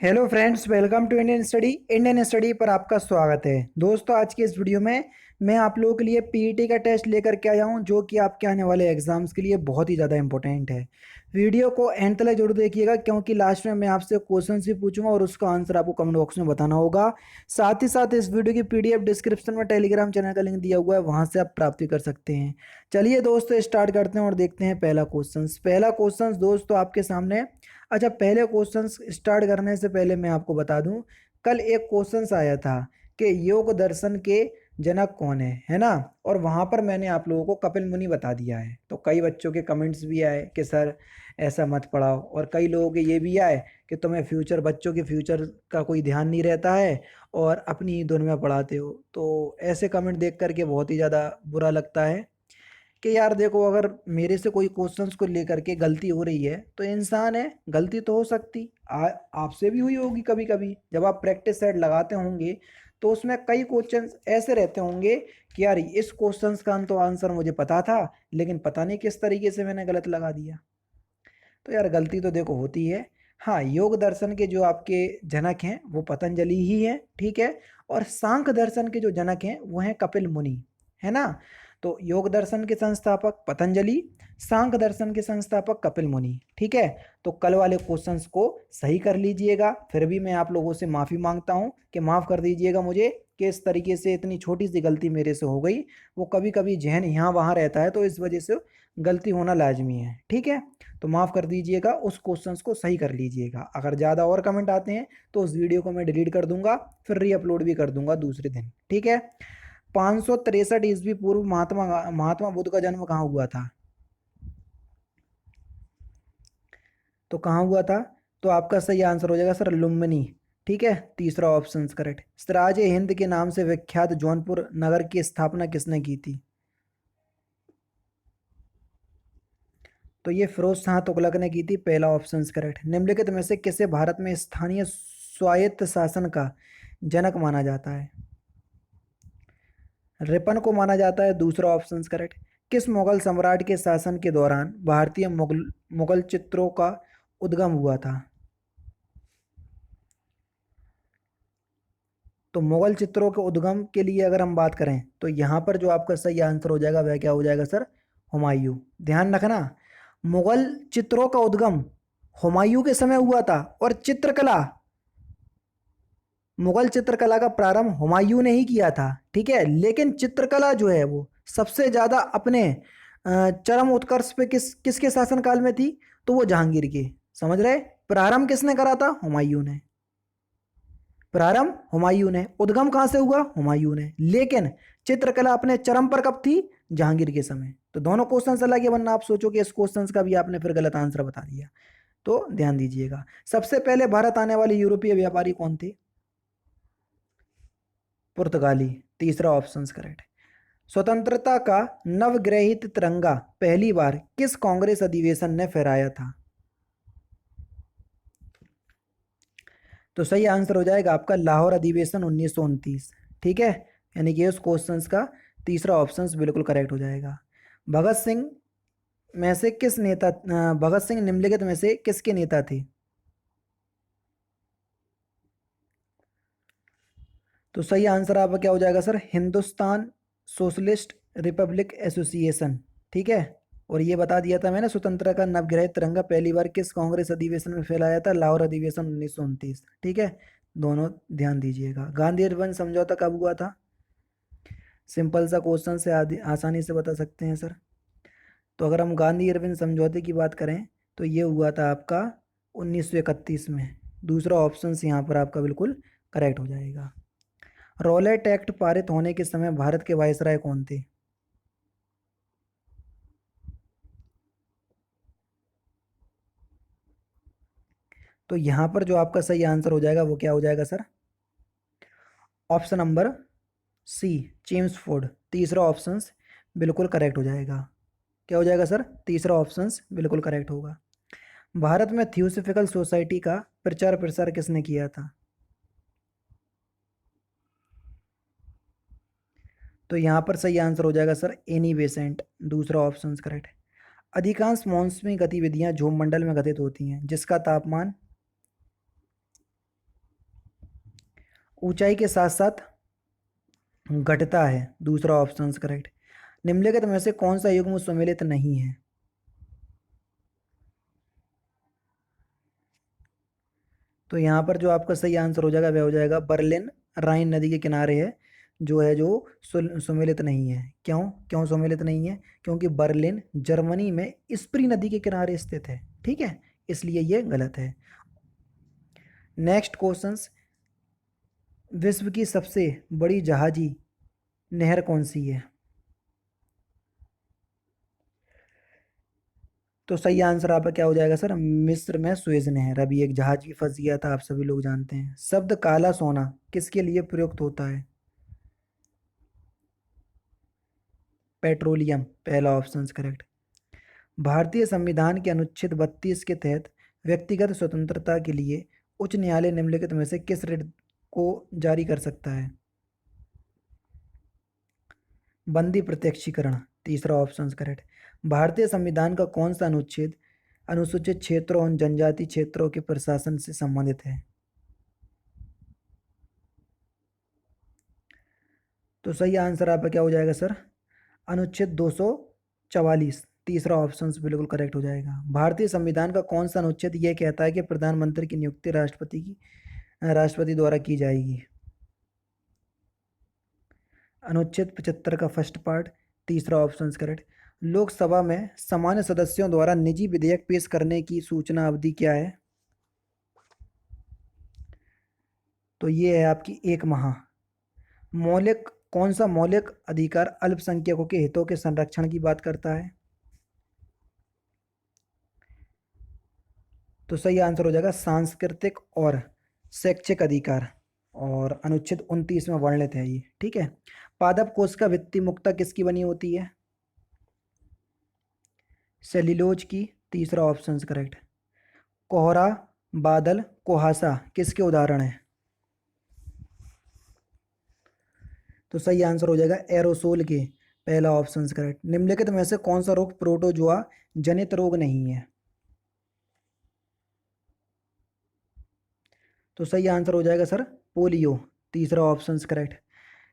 Hello friends, welcome to Indian study पर आपका स्वागत है। दोस्तों, आज की इस वीडियो में मैं आप लोगों के लिए पीईटी का टेस्ट लेकर के आया हूं, जो कि आपके आने वाले एग्जाम्स के लिए बहुत ही ज़्यादा इंपॉर्टेंट है। वीडियो को एंड तक जरूर देखिएगा, क्योंकि लास्ट में मैं आपसे क्वेश्चन भी पूछूंगा और उसका आंसर आपको कमेंट बॉक्स में बताना होगा। साथ ही साथ इस वीडियो की पीडीएफ डिस्क्रिप्शन में टेलीग्राम चैनल का लिंक दिया हुआ है, वहाँ से आप प्राप्त कर सकते हैं। चलिए दोस्तों, स्टार्ट करते हैं और देखते हैं पहला क्वेश्चन दोस्तों आपके सामने। अच्छा, पहले क्वेश्चंस स्टार्ट करने से पहले मैं आपको बता दूं, कल एक क्वेश्चंस आया था कि योग दर्शन के जनक कौन है ना। और वहां पर मैंने आप लोगों को कपिल मुनि बता दिया है। तो कई बच्चों के कमेंट्स भी आए कि सर ऐसा मत पढ़ाओ, और कई लोगों के ये भी आए कि तुम्हें बच्चों के फ्यूचर का कोई ध्यान नहीं रहता है और अपनी ही धुन में पढ़ाते हो। तो ऐसे कमेंट देख करके बहुत ही ज़्यादा बुरा लगता है कि यार देखो, अगर मेरे से कोई क्वेश्चंस को लेकर के गलती हो रही है तो इंसान है, गलती तो हो सकती आपसे भी हुई होगी कभी कभी। जब आप प्रैक्टिस सेट लगाते होंगे तो उसमें कई क्वेश्चंस ऐसे रहते होंगे कि यार इस क्वेश्चंस का तो आंसर मुझे पता था, लेकिन पता नहीं किस तरीके से मैंने गलत लगा दिया। तो यार गलती तो देखो होती है। हाँ, योग दर्शन के जो आपके जनक हैं वो पतंजलि ही हैं, ठीक है। और सांख्य दर्शन के जो जनक हैं वो हैं कपिल मुनि, है ना। तो योग दर्शन के संस्थापक पतंजलि, सांख्य दर्शन के संस्थापक कपिल मुनि, ठीक है। तो कल वाले क्वेश्चंस को सही कर लीजिएगा। फिर भी मैं आप लोगों से माफ़ी मांगता हूँ कि माफ़ कर दीजिएगा मुझे कि इस तरीके से इतनी छोटी सी गलती मेरे से हो गई। वो कभी कभी जहन यहाँ वहाँ रहता है, तो इस वजह से गलती होना लाजमी है, ठीक है। तो माफ़ कर दीजिएगा, उस क्वेश्चंस को सही कर लीजिएगा। अगर ज़्यादा और कमेंट आते हैं तो उस वीडियो को मैं डिलीट कर दूंगा, फिर री अपलोड भी कर दूंगा दूसरे दिन, ठीक है। 563 ईस्वी पूर्व महात्मा महात्मा बुद्ध का जन्म कहाँ हुआ था? तो कहाँ हुआ था? तो आपका सही आंसर हो जाएगा सर लुम्बिनी, ठीक है। तीसरा ऑप्शन करेक्ट। सिराज हिंद के नाम से विख्यात जौनपुर नगर की स्थापना किसने की थी? तो ये फिरोज शाह तुगलक ने की थी, पहला ऑप्शन करेक्ट। निम्नलिखित में से किसे भारत में स्थानीय स्वायत्त शासन का जनक माना जाता है? रिपन को माना जाता है, दूसरा ऑप्शन करेक्ट। किस मुगल सम्राट के शासन के दौरान भारतीय मुगल मुगल चित्रों का उद्गम हुआ था? तो मुगल चित्रों के उद्गम के लिए अगर हम बात करें तो यहाँ पर जो आपका सही आंसर हो जाएगा वह क्या हो जाएगा सर? हुमायूं। ध्यान रखना, मुगल चित्रों का उद्गम हुमायूं के समय हुआ था। और चित्रकला, मुगल चित्रकला का प्रारंभ हुमायूं ने ही किया था, ठीक है। लेकिन चित्रकला जो है वो सबसे ज्यादा अपने चरम उत्कर्ष पे किसके शासनकाल में थी? तो वो जहांगीर के। समझ रहे? प्रारंभ किसने करा था? हुमायूं ने। प्रारंभ हुमायूं ने, उद्गम कहां से हुआ? हुमायूं ने। लेकिन चित्रकला अपने चरम पर कब थी? जहांगीर के समय। तो दोनों क्वेश्चन अलग है, वरना आप सोचो कि इस क्वेश्चन का भी आपने फिर गलत आंसर बता दिया। तो ध्यान दीजिएगा। सबसे पहले भारत आने वाले यूरोपीय व्यापारी कौन थे? पुर्तगाली, तीसरा ऑप्शन करेक्ट। स्वतंत्रता का नवग्रहित तिरंगा पहली बार किस कांग्रेस अधिवेशन ने फहराया था? तो सही आंसर हो जाएगा आपका लाहौर अधिवेशन 1929, ठीक है। यानी कि उस क्वेश्चन का तीसरा ऑप्शन बिल्कुल करेक्ट हो जाएगा। भगत सिंह में से किस नेता भगत सिंह निम्नलिखित में से किसके नेता थे? तो सही आंसर आपका क्या हो जाएगा sir? Hindustan socialist Republic association, ठीक है। और ये बता दिया था मैंने, स्वतंत्रता का नवग्रह तिरंगा पहली बार किस कांग्रेस अधिवेशन में फैलाया था? लाहौर अधिवेशन 1929, ठीक है। दोनों ध्यान दीजिएगा। गांधी अर्बन समझौता कब हुआ था? सिंपल सा क्वेश्चन से आसानी से बता सकते हैं सर। तो अगर हम गांधी अरविंद समझौते की बात करें तो ये हुआ था आपका 1931 में। दूसरा ऑप्शन यहाँ पर आपका बिल्कुल करेक्ट हो जाएगा। रॉलेट एक्ट पारित होने के समय भारत के वायसराय कौन थे? तो यहाँ पर जो आपका सही आंसर हो जाएगा वो क्या हो जाएगा sir? Option number C, Chelmsford. तीसरा ऑप्शन बिल्कुल करेक्ट हो जाएगा। क्या हो जाएगा सर? तीसरा ऑप्शन बिल्कुल करेक्ट होगा। भारत में थियोसॉफिकल सोसाइटी का प्रचार प्रसार किसने किया था? तो यहाँ पर सही आंसर हो जाएगा सर एनी बेसेंट, दूसरा ऑप्शन करेक्ट। अधिकांश मौसमी गतिविधियां झोम मंडल में घटित होती हैं जिसका तापमान ऊंचाई के साथ साथ घटता है, दूसरा ऑप्शन करेक्ट। निम्नलिखित में से कौन सा युग्म सुमेलित नहीं है? तो यहाँ पर जो आपका सही आंसर हो जाएगा वह हो जाएगा बर्लिन, राइन नदी के किनारे है, जो है जो सुमेलित नहीं है। क्यों क्यों सुमेलित नहीं है? क्योंकि बर्लिन जर्मनी में स्प्री नदी के किनारे स्थित है, ठीक है, इसलिए ये गलत है। नेक्स्ट क्वेश्चंस, विश्व की सबसे बड़ी जहाजी नहर कौन सी है? तो सही आंसर आपका क्या हो जाएगा सर? मिस्र में सुएज नहर। अभी एक जहाज भी फंस गया था, आप सभी लोग जानते हैं। शब्द काला सोना किसके लिए प्रयुक्त होता है? पेट्रोलियम, पहला ऑप्शन करेक्ट। भारतीय संविधान के अनुच्छेद 32 के तहत व्यक्तिगत स्वतंत्रता के लिए उच्च न्यायालय निम्नलिखित में से किस रिट को जारी कर सकता है? बंदी प्रत्यक्षीकरण, तीसरा ऑप्शन करेक्ट। भारतीय संविधान का कौन सा अनुच्छेद अनुसूचित क्षेत्रों और जनजाति क्षेत्रों के प्रशासन से संबंधित है? तो सही आंसर आपका क्या हो जाएगा सर? अनुच्छेद 244, तीसरा ऑप्शन बिल्कुल करेक्ट हो जाएगा। भारतीय संविधान का कौन सा अनुच्छेद यह कहता है कि प्रधानमंत्री की नियुक्ति राष्ट्रपति द्वारा की जाएगी? अनुच्छेद 75 का फर्स्ट पार्ट, तीसरा ऑप्शन करेक्ट। लोकसभा में सामान्य सदस्यों द्वारा निजी विधेयक पेश करने की सूचना अवधि क्या है? तो ये है आपकी 1 माह। मौलिक कौन सा मौलिक अधिकार अल्पसंख्यकों के हितों के संरक्षण की बात करता है? तो सही आंसर हो जाएगा सांस्कृतिक और शैक्षिक अधिकार, और अनुच्छेद 29 में वर्णित है ये, ठीक है। पादप कोश का भित्ति मुक्ता किसकी बनी होती है? सेल्यूलोज की, तीसरा ऑप्शन करेक्ट। कोहरा, बादल, कुहासा किसके उदाहरण है? तो सही आंसर हो जाएगा एरोसोल के, पहला ऑप्शन करेक्ट। निम्नलिखित में से कौन सा रोग प्रोटोजुआ जनित रोग नहीं है? तो सही आंसर हो जाएगा सर पोलियो, तीसरा ऑप्शन करेक्ट।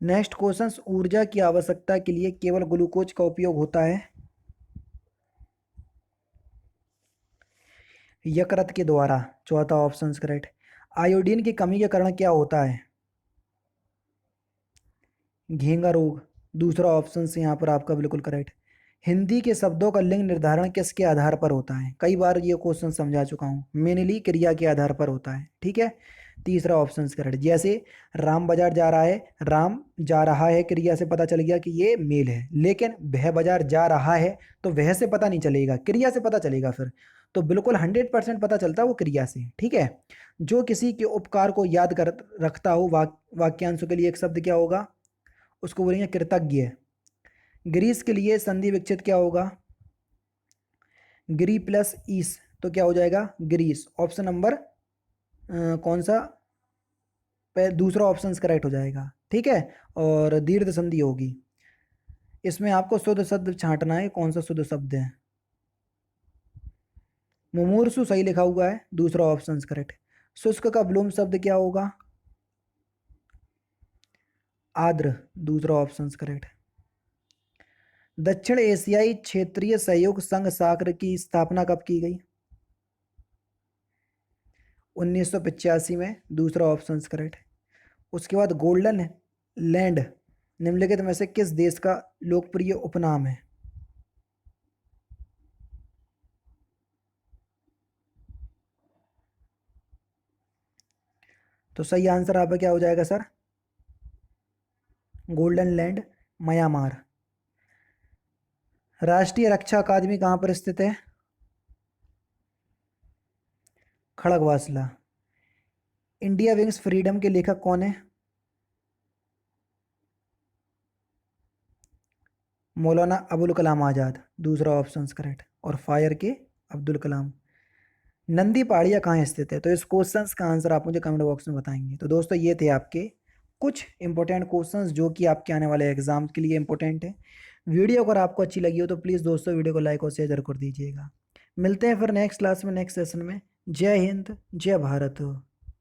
नेक्स्ट क्वेश्चन, ऊर्जा की आवश्यकता के लिए केवल ग्लूकोज का उपयोग होता है? यकृत के द्वारा, चौथा ऑप्शन करेक्ट। आयोडीन की कमी के कारण क्या होता है? घेंगा रोग, दूसरा ऑप्शन से यहाँ पर आपका बिल्कुल करेक्ट। हिंदी के शब्दों का लिंग निर्धारण किसके आधार पर होता है? कई बार ये क्वेश्चन समझा चुका हूँ, मेनली क्रिया के आधार पर होता है, ठीक है, तीसरा ऑप्शन करेक्ट। जैसे राम बाजार जा रहा है, राम जा रहा है क्रिया से पता चल गया कि ये मेल है, लेकिन वह बाजार जा रहा है तो वह से पता नहीं चलेगा, क्रिया से पता चलेगा फिर। तो बिल्कुल 100% पता चलता है वो क्रिया से, ठीक है। जो किसी के उपकार को याद कर रखता हो, वाक्यांशों के लिए एक शब्द क्या होगा? उसको बोलेंगे कृतज्ञ। ग्रीस के लिए संधि विच्छेद क्या होगा? ग्री प्लस ईस, तो क्या हो जाएगा? ग्रीस। ऑप्शन नंबर कौन सा? दूसरा ऑप्शन करेक्ट हो जाएगा, ठीक है। और दीर्घ संधि होगी। इसमें आपको शुद्ध शब्द छांटना है, कौन सा शुद्ध शब्द है। मुमूर्षु सही लिखा हुआ है, दूसरा ऑप्शन करेक्ट। शुष्क का विलोम शब्द क्या होगा? आर्द्र, दूसरा ऑप्शन करेक्ट। दक्षिण एशियाई क्षेत्रीय सहयोग संघ सागर की स्थापना कब की गई? 1985 में, दूसरा ऑप्शन करेक्ट। उसके बाद गोल्डन लैंड निम्नलिखित में से किस देश का लोकप्रिय उपनाम है? तो सही आंसर आपका क्या हो जाएगा सर? Golden land, Myanmar. राष्ट्रीय रक्षा अकादमी कहाँ पर स्थित है? खड़गवासला। इंडिया विंग्स फ्रीडम के लेखक कौन है? मौलाना अबुल कलाम आज़ाद, दूसरा ऑप्शन करेक्ट। और फायर के अब्दुल कलाम। नंदी पहाड़ियाँ कहाँ स्थित है? तो इस क्वेश्चंस का आंसर आप मुझे कमेंट बॉक्स में बताएंगे। तो दोस्तों ये थे आपके कुछ इंपॉर्टेंट क्वेश्चंस जो कि आपके आने वाले एग्जाम के लिए इंपॉर्टेंट है। वीडियो अगर आपको अच्छी लगी हो तो प्लीज़ दोस्तों वीडियो को लाइक और शेयर जरूर कर दीजिएगा। मिलते हैं फिर नेक्स्ट क्लास में, नेक्स्ट सेशन में। जय हिंद, जय भारत।